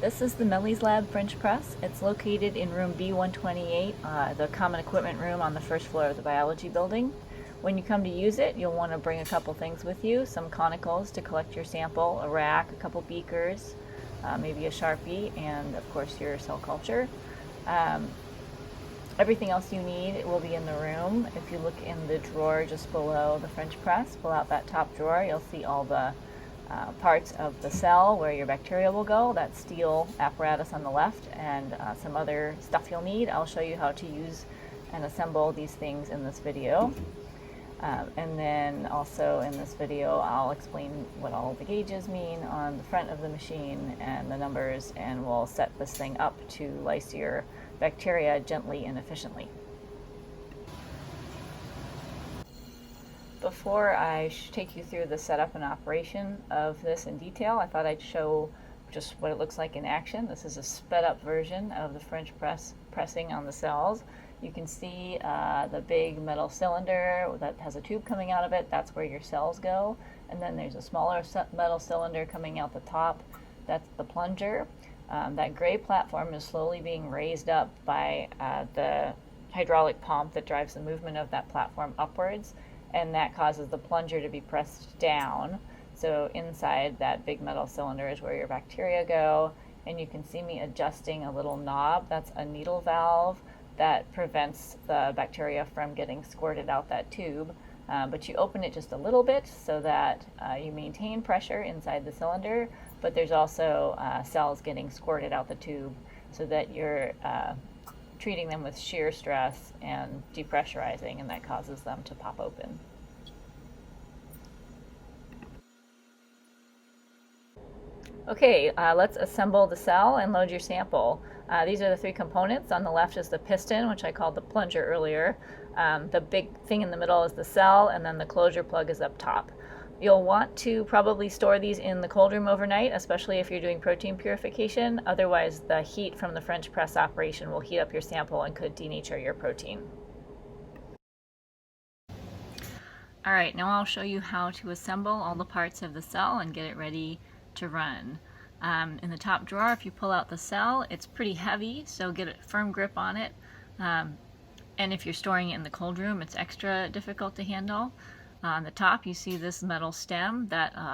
This is the Mellies Lab French press. It's located in room B128, the common equipment room on the first floor of the biology building. When you come to use it, you'll want to bring a couple things with you, some conicals to collect your sample, a rack, a couple beakers, maybe a Sharpie, and of course your cell culture. Everything else you need will be in the room. If you look in the drawer just below the French press, pull out that top drawer, you'll see all the parts of the cell where your bacteria will go, that steel apparatus on the left, and some other stuff you'll need. I'll show you how to use and assemble these things in this video. And then also in this video I'll explain what all the gauges mean on the front of the machine and the numbers, and we'll set this thing up to lyse your bacteria gently and efficiently. Before I take you through the setup and operation of this in detail, I thought I'd show just what it looks like in action. This is a sped up version of the French press pressing on the cells. You can see the big metal cylinder that has a tube coming out of it. That's where your cells go. And then there's a smaller metal cylinder coming out the top. That's the plunger. That gray platform is slowly being raised up by the hydraulic pump that drives the movement of that platform upwards, and that causes the plunger to be pressed down. So inside that big metal cylinder is where your bacteria go, and you can see me adjusting a little knob. That's a needle valve that prevents the bacteria from getting squirted out that tube. But you open it just a little bit so that you maintain pressure inside the cylinder, but there's also cells getting squirted out the tube so that you're treating them with shear stress and depressurizing, and that causes them to pop open. Okay, let's assemble the cell and load your sample. These are the three components. On the left is the piston, which I called the plunger earlier. The big thing in the middle is the cell, and then the closure plug is up top. You'll want to probably store these in the cold room overnight, especially if you're doing protein purification. Otherwise, the heat from the French press operation will heat up your sample and could denature your protein. Alright, now I'll show you how to assemble all the parts of the cell and get it ready to run. In the top drawer, if you pull out the cell, it's pretty heavy, so get a firm grip on it. And if you're storing it in the cold room, it's extra difficult to handle. On the top, you see this metal stem that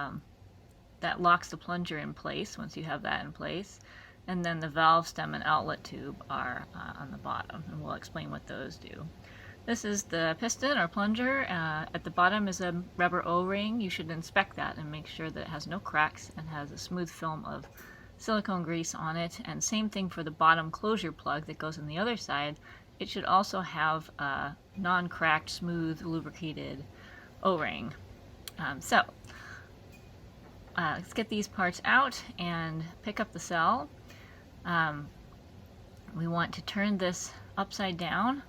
locks the plunger in place once you have that in place. And then the valve stem and outlet tube are on the bottom, and we'll explain what those do. This is the piston or plunger. At the bottom is a rubber O-ring. You should inspect that and make sure that it has no cracks and has a smooth film of silicone grease on it. And same thing for the bottom closure plug that goes on the other side. It should also have a non-cracked, smooth, lubricated O-ring. Let's get these parts out and pick up the cell. We want to turn this upside down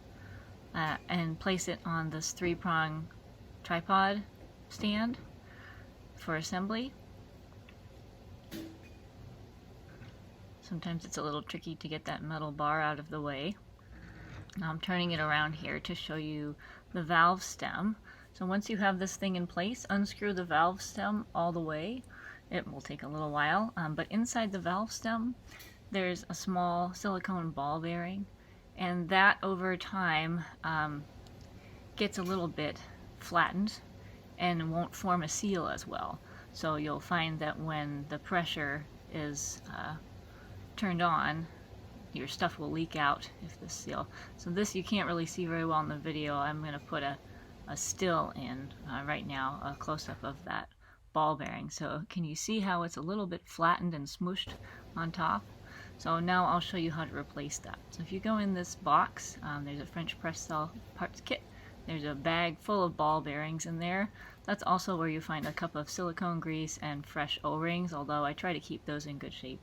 and place it on this 3-prong tripod stand for assembly. Sometimes it's a little tricky to get that metal bar out of the way. Now I'm turning it around here to show you the valve stem. So once you have this thing in place, unscrew the valve stem all the way. It will take a little while, but inside the valve stem there's a small silicone ball bearing, and that over time gets a little bit flattened and won't form a seal as well. So you'll find that when the pressure is turned on, your stuff will leak out if the seal. So this you can't really see very well in the video. I'm going to put a still in right now, a close-up of that ball bearing. So can you see how it's a little bit flattened and smooshed on top? So now I'll show you how to replace that. So if you go in this box, there's a French press cell parts kit. There's a bag full of ball bearings in there. That's also where you find a cup of silicone grease and fresh O-rings, although I try to keep those in good shape.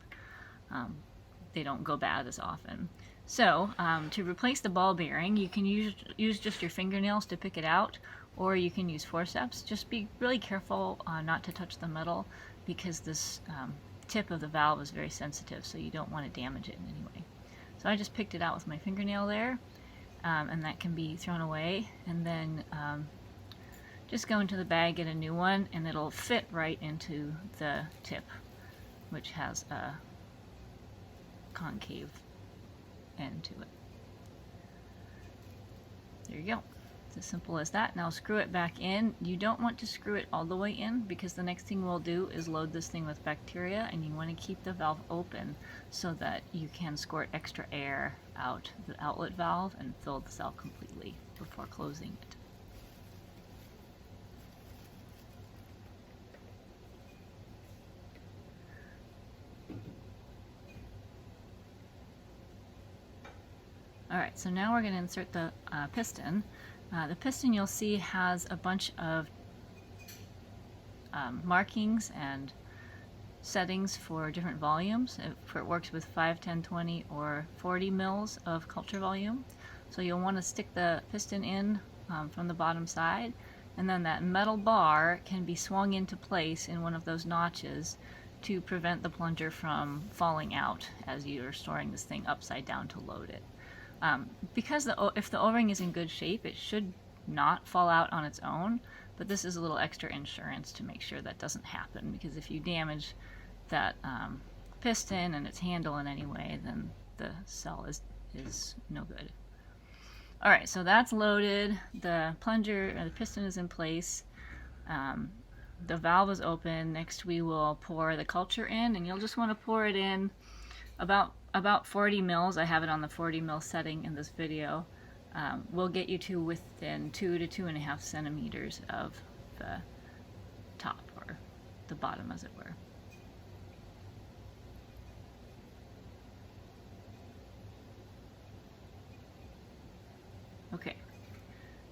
They don't go bad as often. So to replace the ball bearing, you can use just your fingernails to pick it out, or you can use forceps. Just be really careful not to touch the metal, because this tip of the valve is very sensitive, so you don't want to damage it in any way. So I just picked it out with my fingernail there, and that can be thrown away. And then just go into the bag, get a new one, and it'll fit right into the tip, which has a concave end to it. There you go. It's as simple as that. Now screw it back in. You don't want to screw it all the way in because the next thing we'll do is load this thing with bacteria, and you want to keep the valve open so that you can squirt extra air out the outlet valve and fill the cell completely before closing it. Alright, so now we're going to insert the piston. The piston, you'll see, has a bunch of markings and settings for different volumes. It works with 5, 10, 20, or 40 mils of culture volume. So you'll want to stick the piston in from the bottom side, and then that metal bar can be swung into place in one of those notches to prevent the plunger from falling out as you're storing this thing upside down to load it. Because if the O-ring is in good shape, it should not fall out on its own, but this is a little extra insurance to make sure that doesn't happen, because if you damage that piston and its handle in any way, then the cell is no good. Alright, so that's loaded, the plunger, the piston is in place, the valve is open. Next we will pour the culture in, and you'll just want to pour it in about 40 mils. I have it on the 40 mil setting in this video. Will get you to within 2 to 2.5 centimeters of the top, or the bottom as it were. Okay,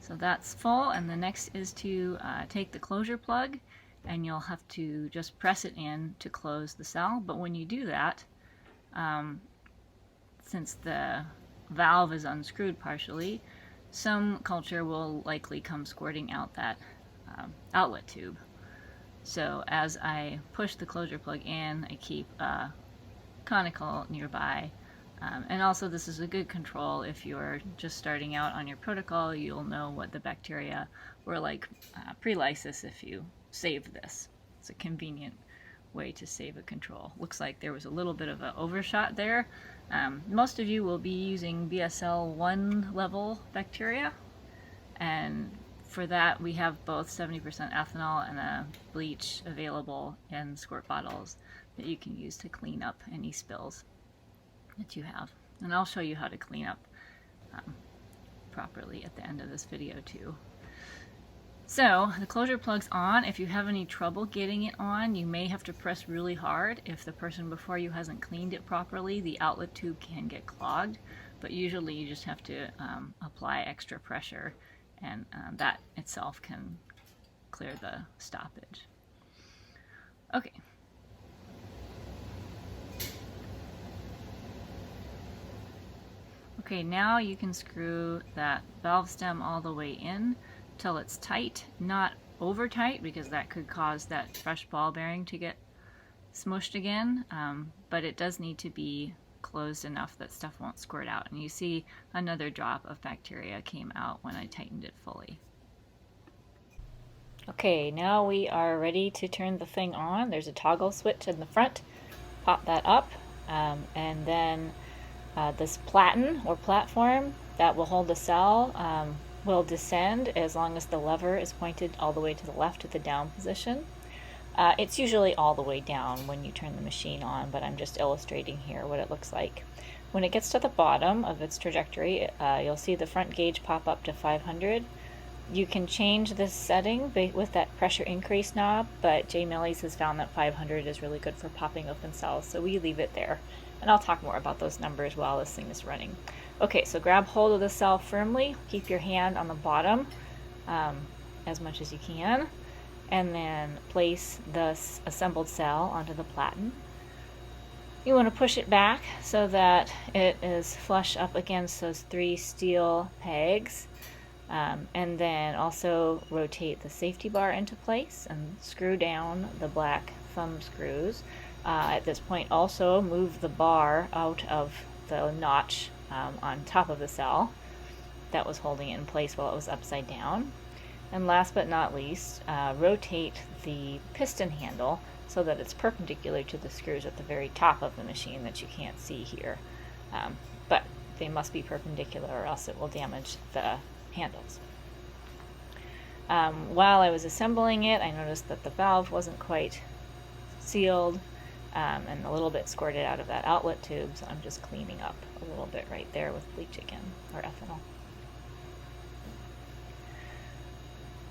so that's full, and the next is to take the closure plug, and you'll have to just press it in to close the cell. But when you do that, since the valve is unscrewed partially, some culture will likely come squirting out that outlet tube. So as I push the closure plug in, I keep a conical nearby. And also, this is a good control if you're just starting out on your protocol. You'll know what the bacteria were like pre-lysis if you save this. It's a convenient way to save a control. Looks like there was a little bit of an overshot there. Most of you will be using BSL 1 level bacteria, and for that we have both 70% ethanol and a bleach available in squirt bottles that you can use to clean up any spills that you have. And I'll show you how to clean up properly at the end of this video too. So the closure plug's on. If you have any trouble getting it on, you may have to press really hard. If the person before you hasn't cleaned it properly, the outlet tube can get clogged, but usually you just have to apply extra pressure, and that itself can clear the stoppage. Okay. Okay, now you can screw that valve stem all the way in till it's tight, not over tight, because that could cause that fresh ball bearing to get smushed again, but it does need to be closed enough that stuff won't squirt out. And you see another drop of bacteria came out when I tightened it fully. Okay, now we are ready to turn the thing on. There's a toggle switch in the front. Pop that up, and then this platen or platform that will hold the cell will descend as long as the lever is pointed all the way to the left to the down position. It's usually all the way down when you turn the machine on, but I'm just illustrating here what it looks like. When it gets to the bottom of its trajectory, you'll see the front gauge pop up to 500. You can change this setting with that pressure increase knob, but J. Mellies has found that 500 is really good for popping open cells, so we leave it there. And I'll talk more about those numbers while this thing is running. Okay, so grab hold of the cell firmly, keep your hand on the bottom as much as you can, and then place the assembled cell onto the platen. You want to push it back so that it is flush up against those 3 steel pegs, and then also rotate the safety bar into place and screw down the black thumb screws. At this point also move the bar out of the notch on top of the cell that was holding it in place while it was upside down. And last but not least, rotate the piston handle so that it's perpendicular to the screws at the very top of the machine that you can't see here. But they must be perpendicular or else it will damage the handles. While I was assembling it, I noticed that the valve wasn't quite sealed and a little bit squirted out of that outlet tube, so I'm just cleaning up a little bit right there with bleach again, or ethanol.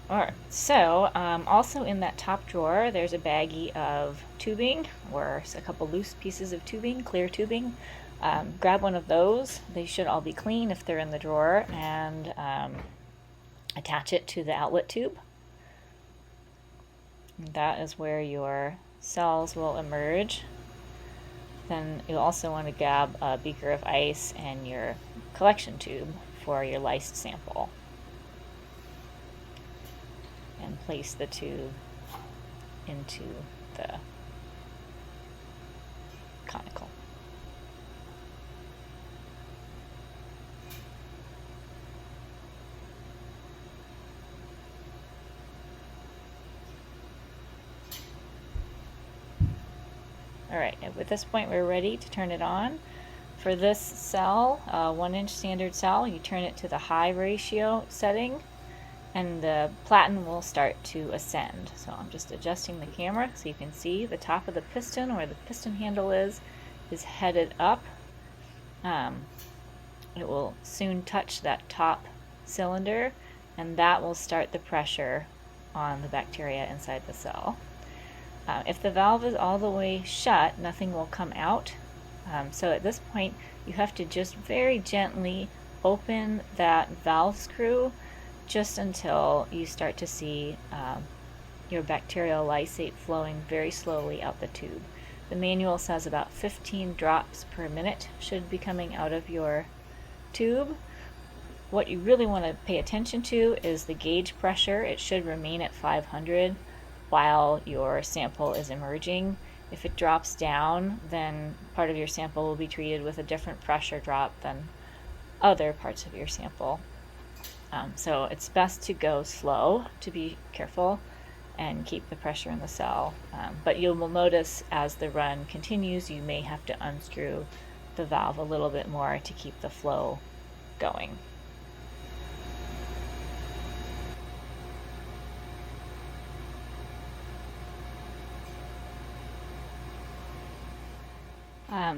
Alright, so also in that top drawer there's a baggie of tubing, or a couple loose pieces of tubing, clear tubing. Grab one of those. They should all be clean if they're in the drawer, and attach it to the outlet tube. And that is where your cells will emerge. Then you'll also want to grab a beaker of ice and your collection tube for your lysed sample, and place the tube into the conical. Alright, at this point we're ready to turn it on. For this cell, 1-inch standard cell, you turn it to the high ratio setting and the platen will start to ascend. So I'm just adjusting the camera so you can see the top of the piston, where the piston handle is headed up. It will soon touch that top cylinder, and that will start the pressure on the bacteria inside the cell. If the valve is all the way shut, nothing will come out. So at this point, you have to just very gently open that valve screw just until you start to see your bacterial lysate flowing very slowly out the tube. The manual says about 15 drops per minute should be coming out of your tube. What you really want to pay attention to is the gauge pressure. It should remain at 500 while your sample is emerging. If it drops down, then part of your sample will be treated with a different pressure drop than other parts of your sample. So it's best to go slow, to be careful, and keep the pressure in the cell. But you will notice as the run continues, you may have to unscrew the valve a little bit more to keep the flow going.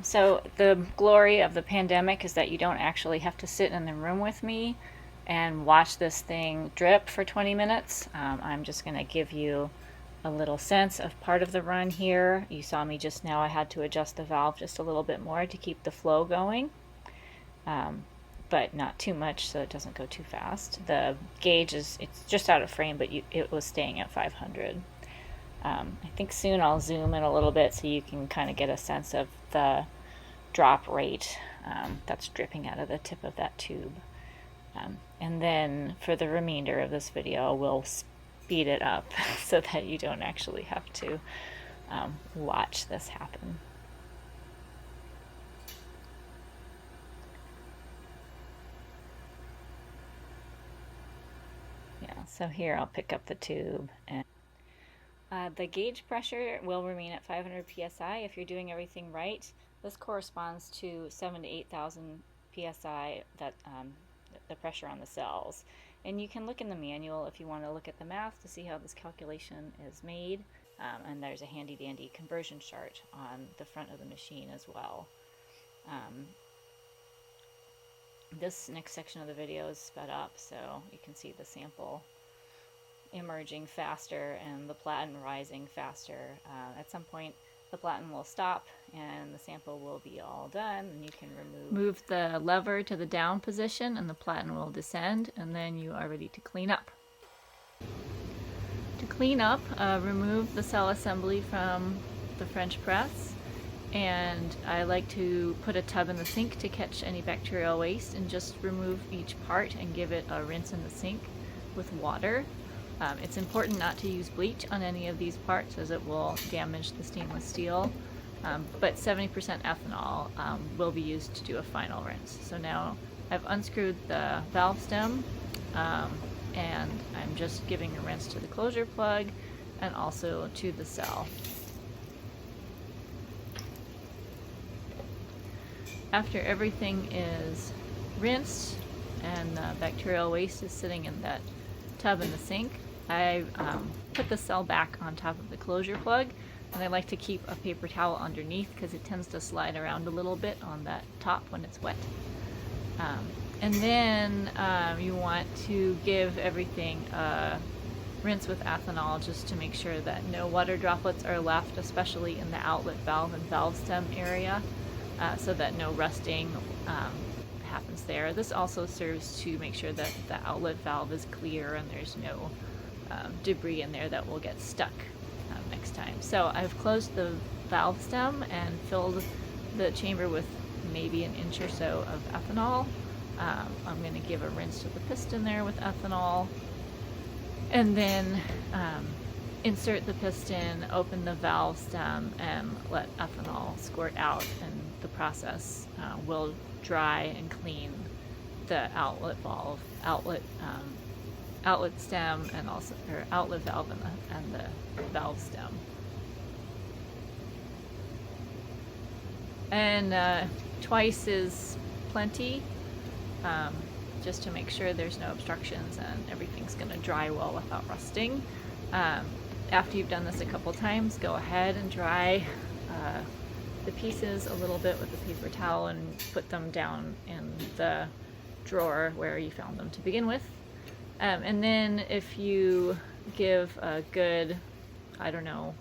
So the glory of the pandemic is that you don't actually have to sit in the room with me and watch this thing drip for 20 minutes. I'm just going to give you a little sense of part of the run here. You saw me just now, I had to adjust the valve just a little bit more to keep the flow going, but not too much so it doesn't go too fast. The gauge it's just out of frame, but it was staying at 500. I think soon I'll zoom in a little bit so you can kind of get a sense of the drop rate that's dripping out of the tip of that tube. And then for the remainder of this video, we'll speed it up so that you don't actually have to watch this happen. Yeah, so here I'll pick up the tube, and the gauge pressure will remain at 500 psi if you're doing everything right. This corresponds to 7,000 to 8,000 psi, that the pressure on the cells. And you can look in the manual if you want to look at the math to see how this calculation is made. And there's a handy dandy conversion chart on the front of the machine as well. This next section of the video is sped up so you can see the sample emerging faster and the platen rising faster. At some point the platen will stop and the sample will be all done, and you can move the lever to the down position and the platen will descend, and then you are ready to clean up. To clean up, remove the cell assembly from the French press, and I like to put a tub in the sink to catch any bacterial waste and just remove each part and give it a rinse in the sink with water. It's important not to use bleach on any of these parts as it will damage the stainless steel, but 70% ethanol will be used to do a final rinse. So now I've unscrewed the valve stem and I'm just giving a rinse to the closure plug and also to the cell. After everything is rinsed and the bacterial waste is sitting in that tub in the sink, I put the cell back on top of the closure plug, and I like to keep a paper towel underneath because it tends to slide around a little bit on that top when it's wet. And then you want to give everything a rinse with ethanol just to make sure that no water droplets are left, especially in the outlet valve and valve stem area, so that no rusting happens there. This also serves to make sure that the outlet valve is clear and there's no debris in there that will get stuck next time. So I've closed the valve stem and filled the chamber with maybe an inch or so of ethanol. I'm going to give a rinse to the piston there with ethanol, and then insert the piston, open the valve stem, and let ethanol squirt out, and the process will dry and clean the outlet valve, outlet stem, and also outlet valve and the valve stem. And twice is plenty, just to make sure there's no obstructions and everything's going to dry well without rusting. After you've done this a couple times, go ahead and dry the pieces a little bit with a paper towel and put them down in the drawer where you found them to begin with. And then if you give a good, I don't know,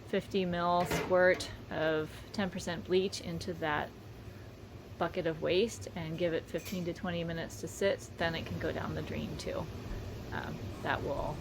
50 ml squirt of 10% bleach into that bucket of waste and give it 15 to 20 minutes to sit, then it can go down the drain too. That will